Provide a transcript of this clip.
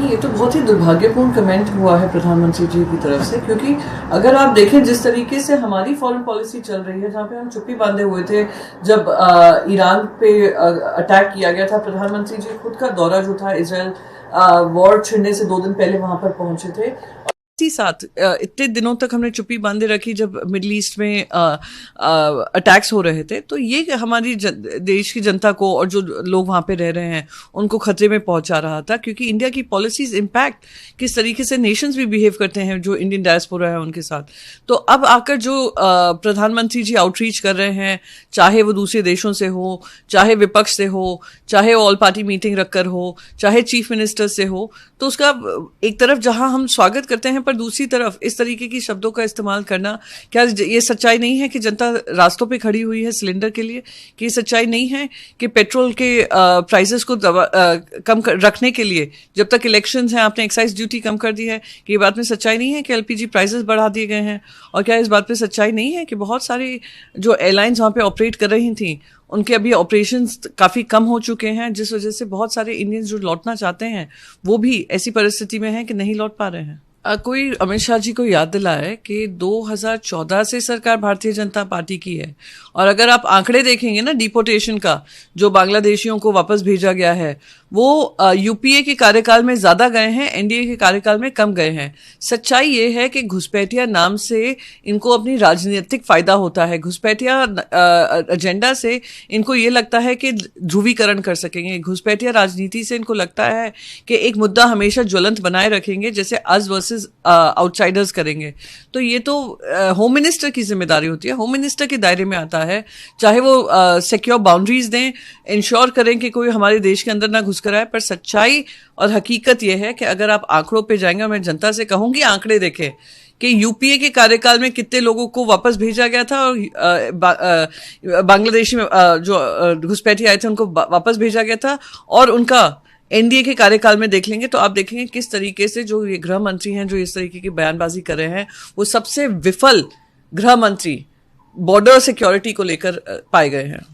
नहीं, ये तो बहुत ही दुर्भाग्यपूर्ण कमेंट हुआ है प्रधानमंत्री जी की तरफ से, क्योंकि अगर आप देखें जिस तरीके से हमारी फॉरेन पॉलिसी चल रही है, जहाँ पे हम चुप्पी बांधे हुए थे जब ईरान पे अटैक किया गया था, प्रधानमंत्री जी खुद का दौरा जो था इजराइल वॉर छिड़ने से 2 दिन पहले वहां पर पहुंचे थे। इसी साथ इतने दिनों तक हमने चुप्पी बांधे रखी जब मिडिल ईस्ट में अटैक्स हो रहे थे, तो ये हमारी देश की जनता को और जो लोग वहां पे रह रहे हैं उनको खतरे में पहुंचा रहा था, क्योंकि इंडिया की पॉलिसीज इम्पैक्ट किस तरीके से नेशंस भी बिहेव करते हैं जो इंडियन डायस्पोरा है उनके साथ। तो अब आकर जो प्रधानमंत्री जी आउटरीच कर रहे हैं, चाहे वो दूसरे देशों से हो, चाहे विपक्ष से हो, चाहे ऑल पार्टी मीटिंग रखकर हो, चाहे चीफ मिनिस्टर से हो, तो उसका एक तरफ जहां हम स्वागत करते हैं, पर दूसरी तरफ इस तरीके की शब्दों का इस्तेमाल करना, क्या ये सच्चाई नहीं है कि जनता रास्तों पे खड़ी हुई है सिलेंडर के लिए? कि ये सच्चाई नहीं है कि पेट्रोल के प्राइसेस को कम रखने के लिए जब तक इलेक्शंस हैं आपने एक्साइज ड्यूटी कम कर दी है? कि ये बात में सच्चाई नहीं है कि एलपीजी प्राइसेस बढ़ा दिए गए हैं? और क्या इस बात पे सच्चाई नहीं है कि बहुत सारी जो एयरलाइंस वहां पे ऑपरेट कर रही थी उनके अभी ऑपरेशंस काफ़ी कम हो चुके हैं, जिस वजह से बहुत सारे इंडियंस जो लौटना चाहते हैं वो भी ऐसी परिस्थिति में हैं कि नहीं लौट पा रहे हैं। कोई अमित शाह जी को याद दिलाए कि 2014 से सरकार भारतीय जनता पार्टी की है, और अगर आप आंकड़े देखेंगे ना डिपोर्टेशन का, जो बांग्लादेशियों को वापस भेजा गया है वो यूपीए के कार्यकाल में ज्यादा गए हैं, एनडीए के कार्यकाल में कम गए हैं। सच्चाई ये है कि घुसपैठिया नाम से इनको अपनी राजनीतिक फायदा होता है, घुसपैठिया एजेंडा से इनको ये लगता है कि ध्रुवीकरण कर सकेंगे, घुसपैठिया राजनीति से इनको लगता है कि एक मुद्दा हमेशा ज्वलंत बनाए रखेंगे, जैसे अस वर्सेस आउटसाइडर्स करेंगे। तो ये तो होम मिनिस्टर की जिम्मेदारी होती है, होम मिनिस्टर के दायरे में आता है, चाहे वो सिक्योर बाउंड्रीज दें, इंश्योर करें कि कोई हमारे देश के अंदर ना घुस कर आए। पर सच्चाई और हकीकत यह है कि अगर आप आंकड़ों पे जाएंगे, मैं जनता से कहूंगी आंकड़े देखें कि यूपीए के कार्यकाल में कितने लोगों को वापस भेजा गया था और बांग्लादेश में जो घुसपैठिए आए थे उनको वापस भेजा गया था, और उनका एनडीए के कार्यकाल में देख लेंगे तो आप देखेंगे किस तरीके से जो ये गृह मंत्री हैं जो इस तरीके की बयानबाजी कर रहे हैं, वो सबसे विफल गृह मंत्री बॉर्डर सिक्योरिटी को लेकर पाए गए हैं।